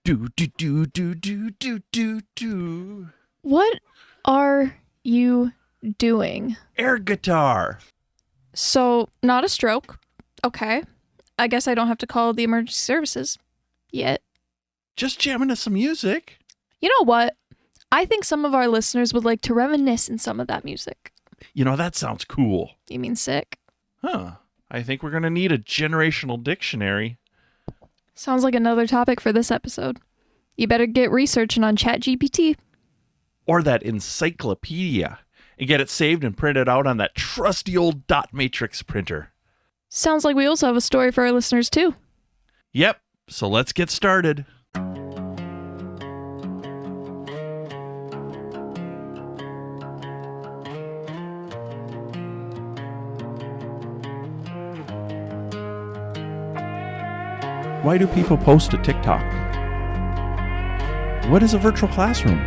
Do, do, do, do, do, do, do, do. What are you doing? Air guitar. So, not a stroke. Okay. I guess I don't have to call the emergency services yet. Just jamming to some music. You know what? I think some of our listeners would like to reminisce in some of that music. You know, that sounds cool. You mean sick? Huh. I think we're going to need a generational dictionary. Sounds like another topic for this episode. You better get researching on ChatGPT. Or that encyclopedia. And get it saved and printed out on that trusty old dot matrix printer. Sounds like we also have a story for our listeners too. Yep. So let's get started. Why do people post to TikTok? What is a virtual classroom?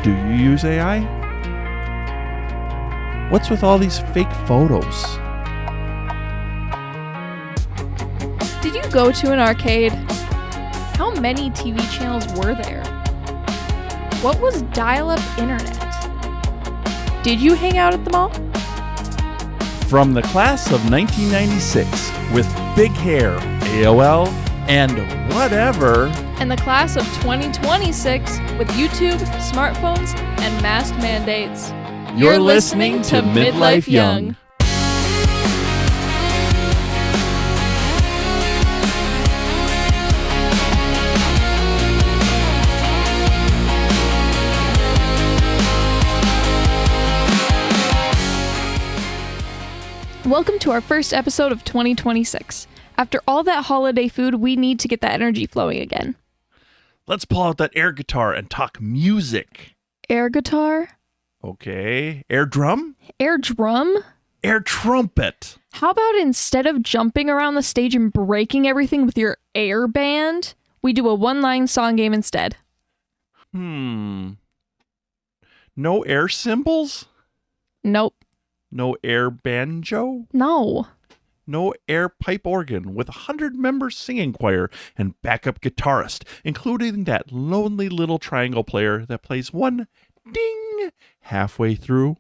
Do you use AI? What's with all these fake photos? Did you go to an arcade? How many TV channels were there? What was dial-up internet? Did you hang out at the mall? From the class of 1996 with big hair, AOL, and whatever. And the class of 2026 with YouTube, smartphones, and mask mandates. You're listening to Midlife Young. Welcome to our first episode of 2026. After all that holiday food, we need to get that energy flowing again. Let's pull out that air guitar and talk music. Air guitar? Okay. Air drum? Air drum? Air trumpet. How about instead of jumping around the stage and breaking everything with your air band, we do a one-line song game instead? No air cymbals? Nope. No air banjo? No. No air pipe organ with a 100-member singing choir and backup guitarist, including that lonely little triangle player that plays one ding halfway through.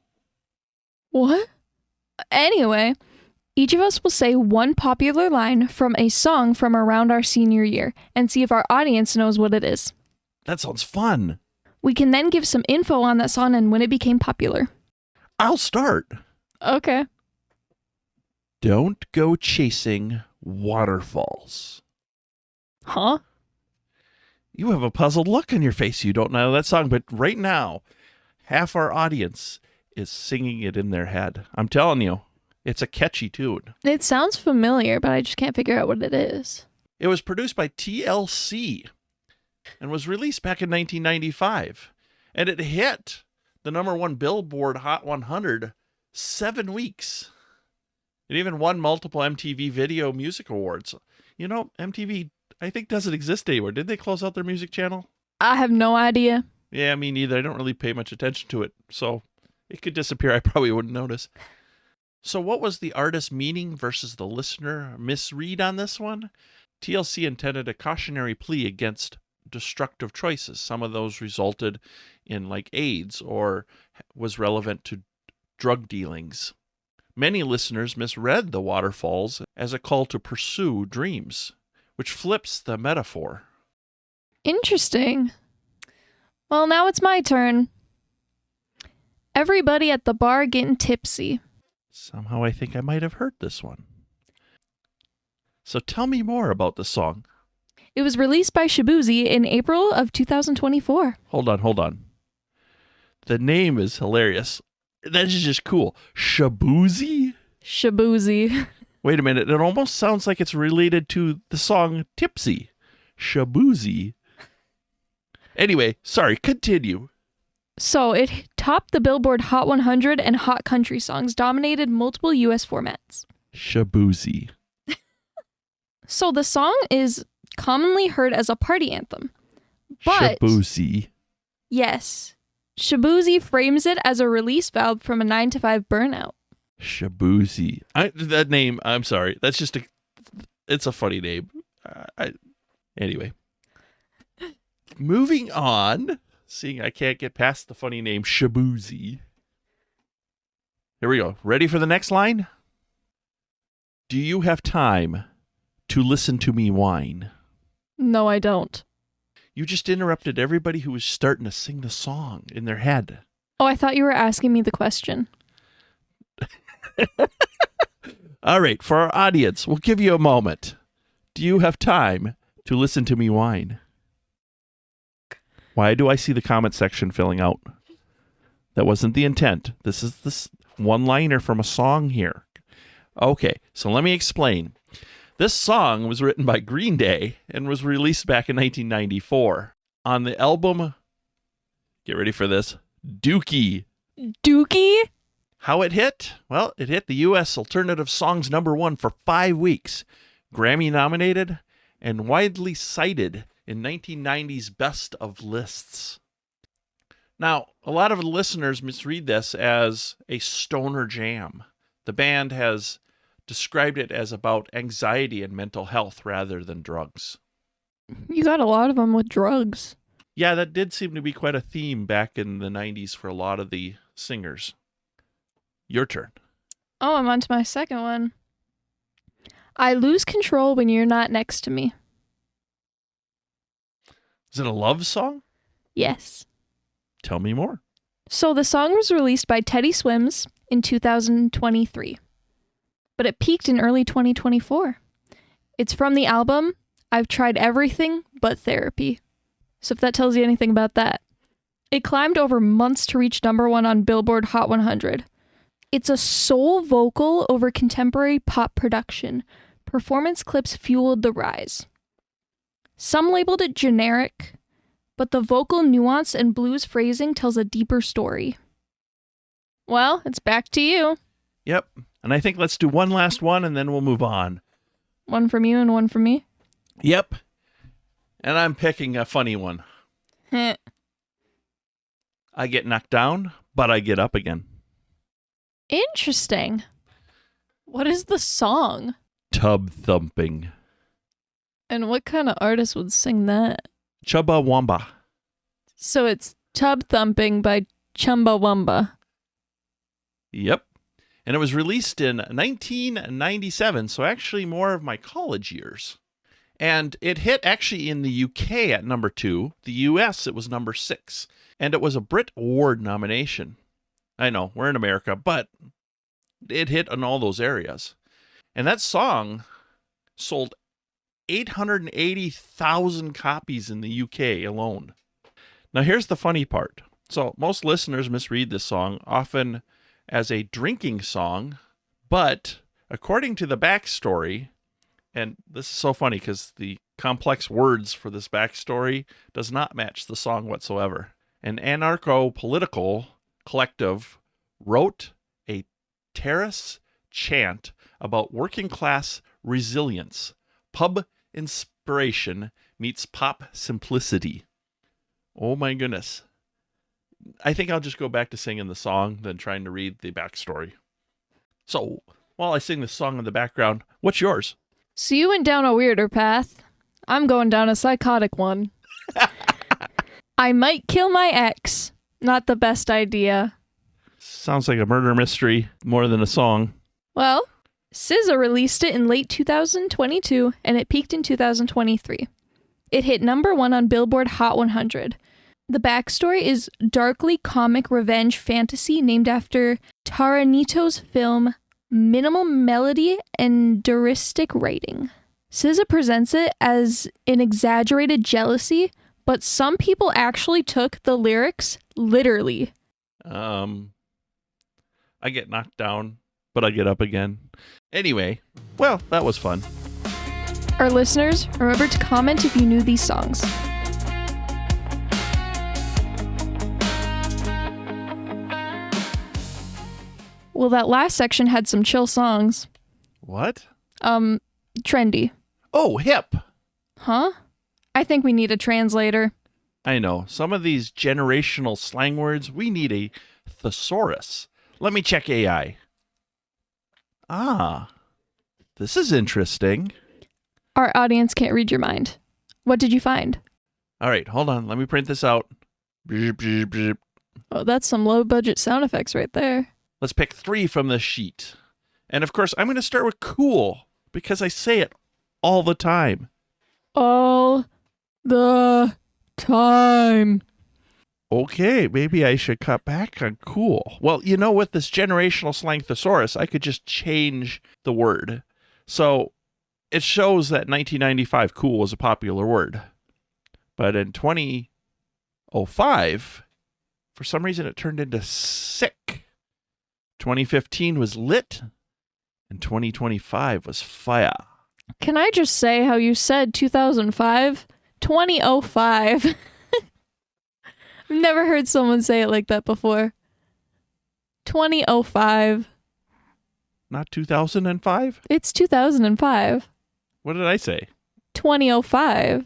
What? Anyway, each of us will say one popular line from a song from around our senior year and see if our audience knows what it is. That sounds fun. We can then give some info on that song and when it became popular. I'll start. Okay. Don't go chasing waterfalls. Huh? You have a puzzled look on your face. You don't know that song, but right now, half our audience is singing it in their head. I'm telling you, it's a catchy tune. It sounds familiar, but I just can't figure out what it is. It was produced by TLC and was released back in 1995. And it hit the #1 Billboard Hot 100 7 weeks. It even won multiple MTV Video Music Awards. You know, MTV, I think, doesn't exist anymore. Did they close out their music channel? I have no idea. Yeah, me neither. I don't really pay much attention to it. So it could disappear. I probably wouldn't notice. So what was the artist's meaning versus the listener misread on this one? TLC intended a cautionary plea against destructive choices. Some of those resulted in like AIDS or was relevant to drug dealings. Many listeners misread the waterfalls as a call to pursue dreams, which flips the metaphor. Interesting. Well, now it's my turn. Everybody at the bar getting tipsy. Somehow I think I might have heard this one. So tell me more about the song. It was released by Shaboozey in April of 2024. Hold on. The name is hilarious. That is just cool. Shaboozey? Shaboozey. Wait a minute. It almost sounds like it's related to the song Tipsy. Shaboozey. Anyway, sorry, continue. So it topped the Billboard Hot 100 and Hot Country Songs, dominated multiple U.S. formats. Shaboozey. So the song is commonly heard as a party anthem. But Shaboozey. yes, Shaboozey frames it as a release valve from a 9-to-5 burnout. Shaboozey. That name, I'm sorry. That's just it's a funny name. Anyway. Moving on. Seeing I can't get past the funny name Shabuzi. Here we go. Ready for the next line? Do you have time to listen to me whine? No, I don't. You just interrupted everybody who was starting to sing the song in their head. Oh, I thought you were asking me the question. All right, for our audience, we'll give you a moment. Do you have time to listen to me whine? Why do I see the comment section filling out? That wasn't the intent. This is this one-liner from a song here. Okay, so let me explain. This song was written by Green Day and was released back in 1994 on the album, get ready for this, Dookie. Dookie? How it hit? Well, it hit the U.S. Alternative Songs #1 for 5 weeks, Grammy nominated, and widely cited in 1990's Best of lists. Now, a lot of the listeners misread this as a stoner jam. The band has described it as about anxiety and mental health rather than drugs. You got a lot of them with drugs. Yeah, that did seem to be quite a theme back in the 90s for a lot of the singers. Your turn. Oh, I'm on to my second one. I lose control when you're not next to me. Is it a love song? Yes. Tell me more. So the song was released by Teddy Swims in 2023, but it peaked in early 2024. It's from the album I've Tried Everything But Therapy. So if that tells you anything about that. It climbed over months to reach #1 on Billboard Hot 100. It's a soul vocal over contemporary pop production. Performance clips fueled the rise. Some labeled it generic, but the vocal nuance and blues phrasing tells a deeper story. Well, it's back to you. Yep. And I think let's do one last one and then we'll move on. One from you and one from me? Yep. And I'm picking a funny one. Heh. I get knocked down, but I get up again. Interesting. What is the song? Tub thumping. And what kind of artist would sing that? Chumbawamba. So it's Tub Thumping by Chumbawamba. Yep. And it was released in 1997, so actually more of my college years. And it hit actually in the UK at #2. The US, it was #6. And it was a Brit Award nomination. I know, we're in America, but it hit in all those areas. And that song sold 880,000 copies in the UK alone. Now here's the funny part. So most listeners misread this song often as a drinking song, but according to the backstory, and this is so funny because the complex words for this backstory does not match the song whatsoever. An anarcho-political collective wrote a terrace chant about working class resilience. Pub inspiration meets pop simplicity. Oh my goodness. I think I'll just go back to singing the song than trying to read the backstory. So, while I sing the song in the background, what's yours? So you went down a weirder path. I'm going down a psychotic one. I might kill my ex. Not the best idea. Sounds like a murder mystery more than a song. Well, SZA released it in late 2022, and it peaked in 2023. It hit #1 on Billboard Hot 100. The backstory is darkly comic revenge fantasy named after Taranito's film Minimal Melody and Duristic Writing. SZA presents it as an exaggerated jealousy, but some people actually took the lyrics literally. I get knocked down, but I get up again. Anyway, well, that was fun. Our listeners, remember to comment if you knew these songs. Well, that last section had some chill songs. What? Trendy. Oh, hip. Huh? I think we need a translator. I know. Some of these generational slang words, we need a thesaurus. Let me check AI. Ah, this is interesting. Our audience can't read your mind. What did you find? All right, hold on. Let me print this out. Bzz, bzz, bzz. Oh, that's some low budget sound effects right there. Let's pick 3 from this sheet. And of course, I'm going to start with cool because I say it all the time. All the time. Okay, maybe I should cut back on cool. Well, with this generational slang thesaurus, I could just change the word. So it shows that 1995 cool was a popular word. But in 2005, for some reason, it turned into sick. 2015 was lit, and 2025 was fire. Can I just say how you said 2005? 2005. I've never heard someone say it like that before. 2005. Not 2005? It's 2005. What did I say? 2005.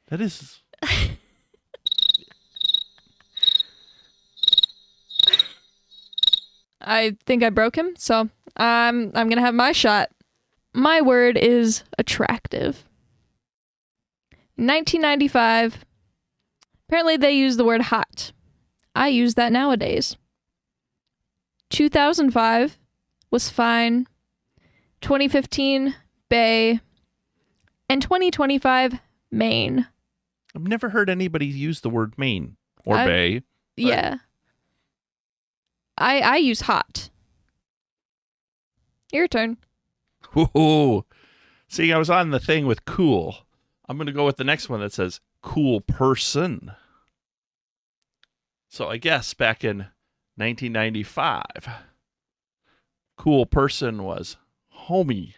That is... I think I broke him, so I'm gonna have my shot. My word is attractive. 1995. Apparently they use the word hot. I use that nowadays. 2005 was fine. 2015, bae. And 2025, main. I've never heard anybody use the word main or bae. Yeah. I use hot. Your turn. Ooh. See, I was on the thing with cool. I'm going to go with the next one that says cool person. So I guess back in 1995, cool person was homie.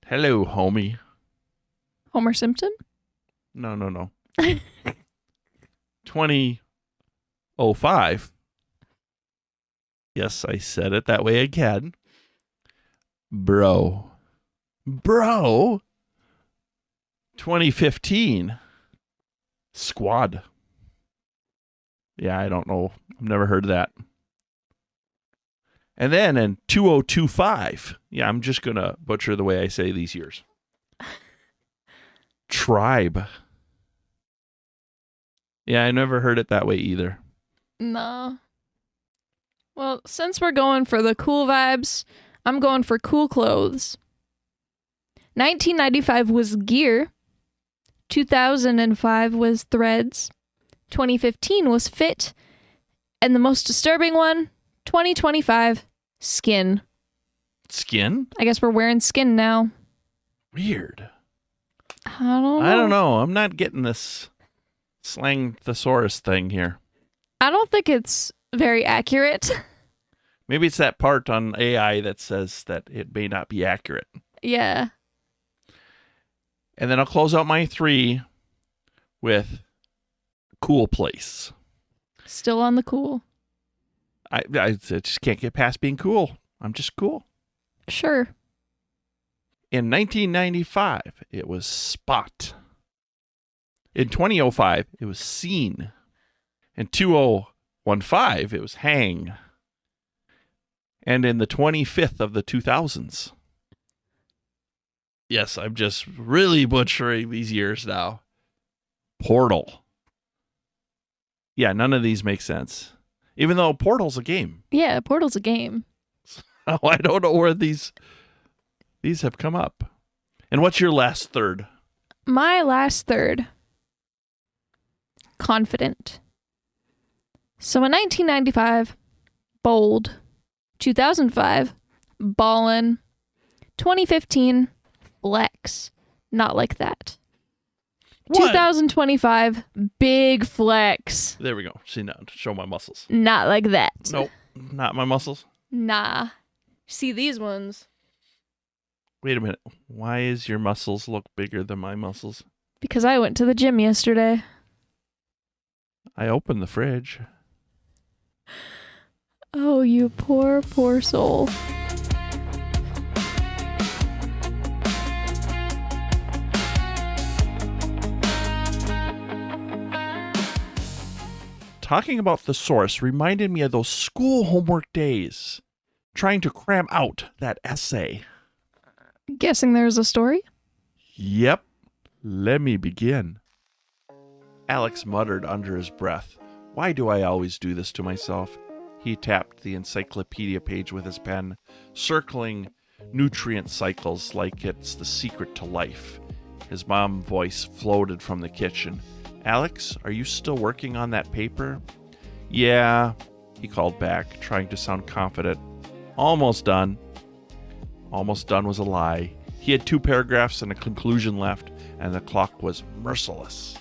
Hello, homie. Homer Simpson? No. 2005. Yes, I said it that way again. Bro. 2015. Squad. Yeah, I don't know. I've never heard of that. And then in 2025. Yeah, I'm just going to butcher the way I say these years. Tribe. Yeah, I never heard it that way either. No. Well, since we're going for the cool vibes, I'm going for cool clothes. 1995 was gear. 2005 was threads. 2015 was fit. And the most disturbing one, 2025, skin. Skin? I guess we're wearing skin now. Weird. I don't know. I don't know. I'm not getting this slang thesaurus thing here. I don't think it's very accurate. Maybe it's that part on AI that says that it may not be accurate. Yeah. And then I'll close out my 3 with cool place. Still on the cool. I just can't get past being cool. I'm just cool. Sure. In 1995, it was spot. In 2005, it was scene. In 2015, it was hang. And in the 25th of the 2000s. Yes, I'm just really butchering these years now. Portal. Yeah, none of these make sense. Even though Portal's a game. Yeah, Portal's a game. Oh, I don't know where these have come up. And what's your last third? My last third. Confident. So in 1995, bold. 2005, ballin'. 2015, flex. Not like that. What? 2025, big flex. There we go. See, now to show my muscles. Not like that. Nope, not my muscles. Nah. See these ones? Wait a minute. Why is your muscles look bigger than my muscles? Because I went to the gym yesterday. I opened the fridge. Oh, you poor, poor soul. Talking about thesaurus reminded me of those school homework days, trying to cram out that essay. Guessing there's a story? Yep. Let me begin. Alex muttered under his breath. Why do I always do this to myself? He tapped the encyclopedia page with his pen, circling nutrient cycles like it's the secret to life. His mom's voice floated from the kitchen. Alex, are you still working on that paper? Yeah, he called back, trying to sound confident. Almost done. Almost done was a lie. He had 2 paragraphs and a conclusion left, and the clock was merciless.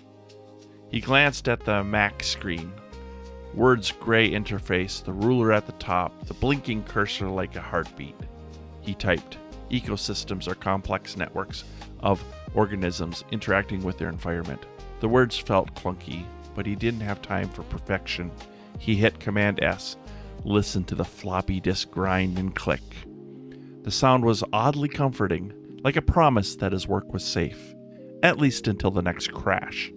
He glanced at the Mac screen. Word's gray interface, the ruler at the top, the blinking cursor like a heartbeat. He typed, ecosystems are complex networks of organisms interacting with their environment. The words felt clunky, but he didn't have time for perfection. He hit Command S, listened to the floppy disk grind and click. The sound was oddly comforting, like a promise that his work was safe, at least until the next crash.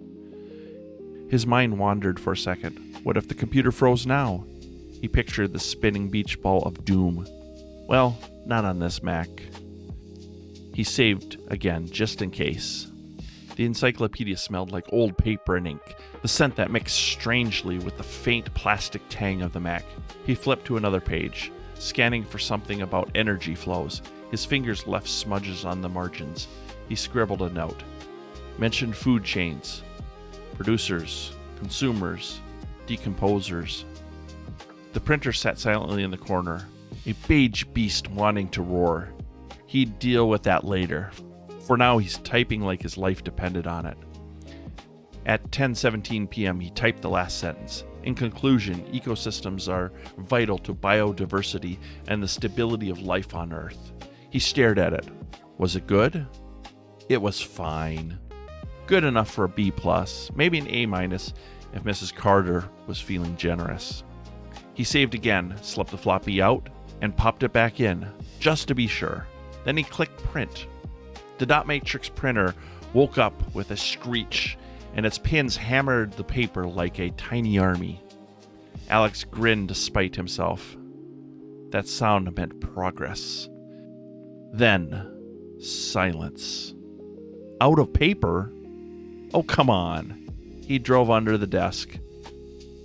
His mind wandered for a second. What if the computer froze now? He pictured the spinning beach ball of doom. Well, not on this Mac. He saved again, just in case. The encyclopedia smelled like old paper and ink, the scent that mixed strangely with the faint plastic tang of the Mac. He flipped to another page, scanning for something about energy flows. His fingers left smudges on the margins. He scribbled a note. Mentioned food chains, producers, consumers, decomposers. The printer sat silently in the corner, a beige beast wanting to roar. He'd deal with that later. For now, he's typing like his life depended on it. At 10:17 p.m., he typed the last sentence. In conclusion, ecosystems are vital to biodiversity and the stability of life on Earth. He stared at it. Was it good? It was fine. Good enough for a B+, maybe an A- if Mrs. Carter was feeling generous. He saved again, slipped the floppy out, and popped it back in, just to be sure. Then he clicked print. The dot matrix printer woke up with a screech, and its pins hammered the paper like a tiny army. Alex grinned despite himself. That sound meant progress. Then, silence. Out of paper? Oh, come on. He drove under the desk,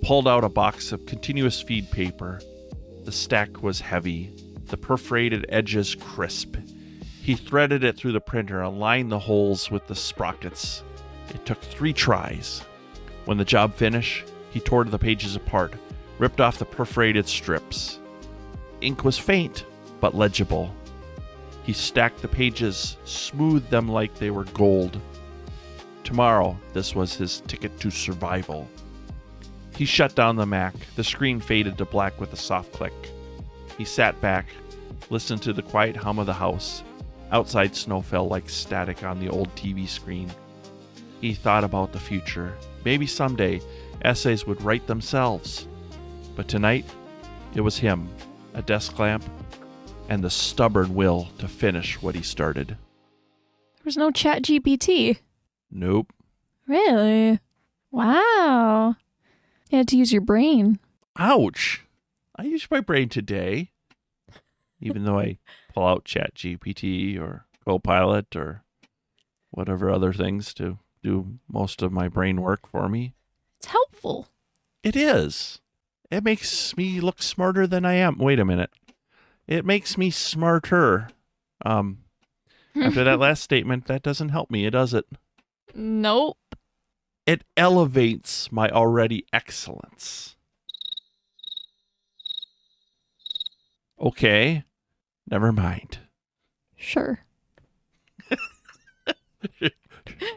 pulled out a box of continuous feed paper. The stack was heavy, the perforated edges crisp. He threaded it through the printer and lined the holes with the sprockets. It took 3 tries. When the job finished, he tore the pages apart, ripped off the perforated strips. Ink was faint, but legible. He stacked the pages, smoothed them like they were gold. Tomorrow, this was his ticket to survival. He shut down the Mac. The screen faded to black with a soft click. He sat back, listened to the quiet hum of the house. Outside snow fell like static on the old TV screen. He thought about the future. Maybe someday, essays would write themselves. But tonight, it was him, a desk lamp, and the stubborn will to finish what he started. There was no ChatGPT. Nope. Really? Wow. You had to use your brain. Ouch. I used my brain today. Even though I pull out ChatGPT or Copilot or whatever other things to do most of my brain work for me. It's helpful. It is. It makes me look smarter than I am. Wait a minute. It makes me smarter. After that last statement, that doesn't help me, does it? Nope. It elevates my already excellence. Okay. Never mind. Sure.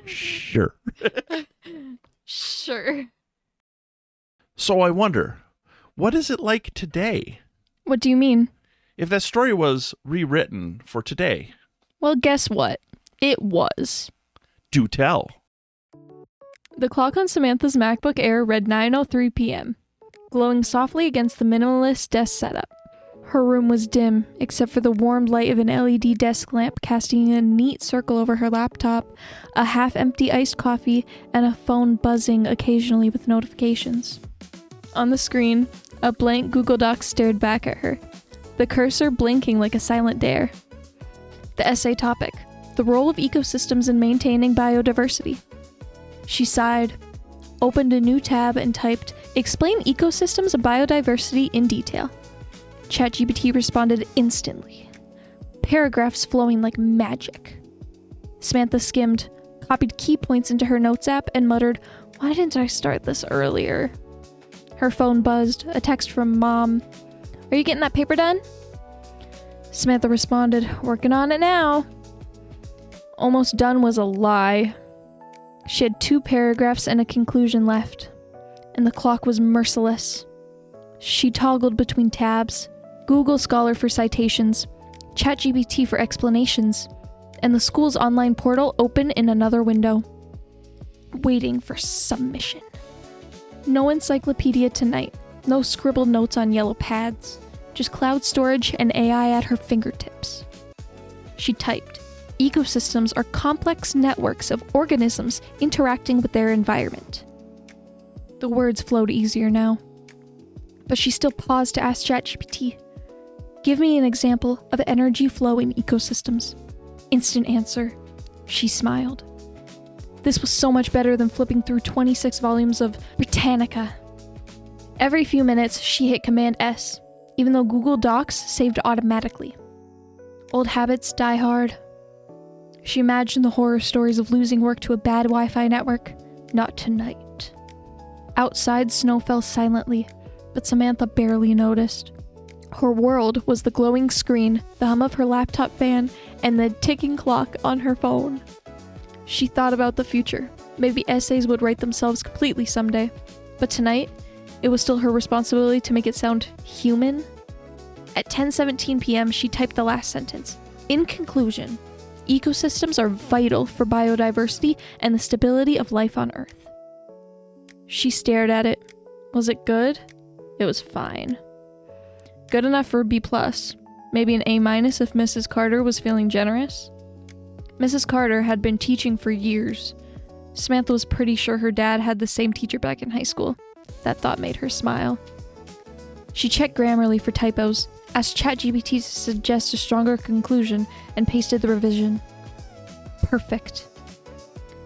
Sure. Sure. So I wonder, what is it like today? What do you mean? If that story was rewritten for today. Well, guess what? It was. Do tell. The clock on Samantha's MacBook Air read 9:03 p.m., glowing softly against the minimalist desk setup. Her room was dim, except for the warm light of an LED desk lamp casting a neat circle over her laptop, a half-empty iced coffee, and a phone buzzing occasionally with notifications. On the screen, a blank Google Doc stared back at her, the cursor blinking like a silent dare. The essay topic, the the role of ecosystems in maintaining biodiversity. She sighed, opened a new tab, and typed, "Explain ecosystems and biodiversity in detail." ChatGPT responded instantly, paragraphs flowing like magic. Samantha skimmed, copied key points into her notes app, and muttered, "Why didn't I start this earlier?" Her phone buzzed, a text from Mom. "Are you getting that paper done?" Samantha responded, "Working on it now." Almost done was a lie. She had 2 paragraphs and a conclusion left, and the clock was merciless. She toggled between tabs, Google Scholar for citations, ChatGPT for explanations, and the school's online portal open in another window, waiting for submission. No encyclopedia tonight, no scribbled notes on yellow pads, just cloud storage and AI at her fingertips. She typed, "Ecosystems are complex networks of organisms interacting with their environment." The words flowed easier now, but she still paused to ask ChatGPT, "Give me an example of energy flow in ecosystems." Instant answer. She smiled. This was so much better than flipping through 26 volumes of Britannica. Every few minutes, she hit Command S, even though Google Docs saved automatically. Old habits die hard. She imagined the horror stories of losing work to a bad Wi-Fi network. Not tonight. Outside, snow fell silently, but Samantha barely noticed. Her world was the glowing screen, the hum of her laptop fan, and the ticking clock on her phone. She thought about the future. Maybe essays would write themselves completely someday. But tonight, it was still her responsibility to make it sound human. At 10:17 p.m., she typed the last sentence. "In conclusion, ecosystems are vital for biodiversity and the stability of life on Earth." She stared at it. Was it good? It was fine. Good enough for a B+, maybe an A- if Mrs. Carter was feeling generous. Mrs. Carter had been teaching for years. Samantha was pretty sure her dad had the same teacher back in high school. That thought made her smile. She checked Grammarly for typos, asked ChatGPT to suggest a stronger conclusion, and pasted the revision. Perfect.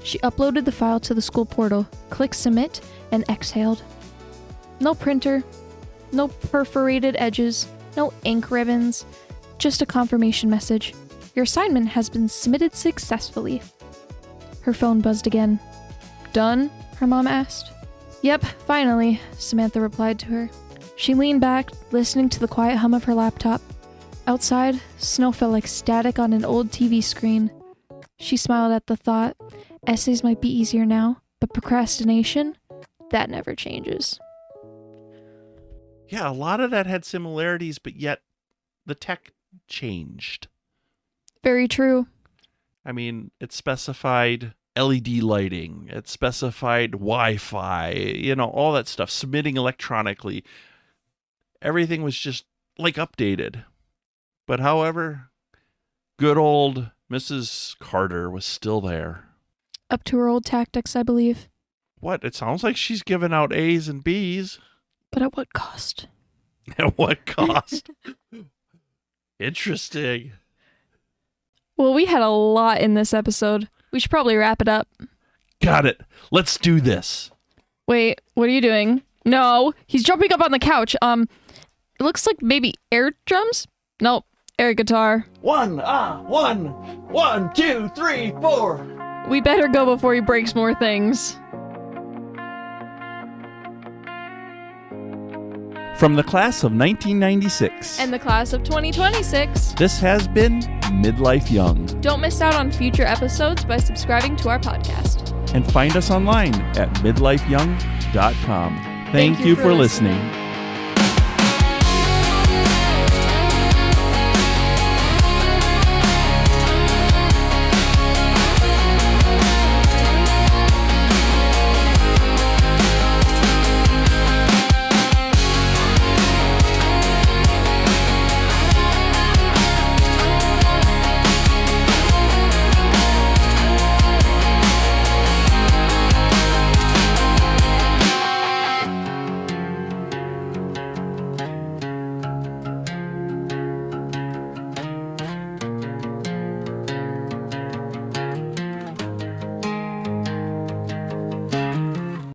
She uploaded the file to the school portal, clicked submit, and exhaled. No printer, no perforated edges, no ink ribbons, just a confirmation message. "Your assignment has been submitted successfully." Her phone buzzed again. "Done?" her mom asked. "Yep, finally," Samantha replied to her. She leaned back, listening to the quiet hum of her laptop. Outside, snow fell like static on an old TV screen. She smiled at the thought. Essays might be easier now, but procrastination? That never changes. Yeah, a lot of that had similarities, but yet the tech changed. Very true. I mean, it specified LED lighting, it specified Wi-Fi, all that stuff, submitting electronically. Everything was just like updated. But however, good old Mrs. Carter was still there. Up to her old tactics, I believe. What? It sounds like she's giving out A's and B's. But at what cost? At what cost? Interesting. Well, we had a lot in this episode. We should probably wrap it up. Got it. Let's do this. Wait, what are you doing? No, he's jumping up on the couch. It looks like maybe air drums? Nope, air guitar. 1, 2, 3, 4. We better go before he breaks more things. From the class of 1996. And the class of 2026. This has been Midlife Young. Don't miss out on future episodes by subscribing to our podcast. And find us online at midlifeyoung.com. Thank you for listening.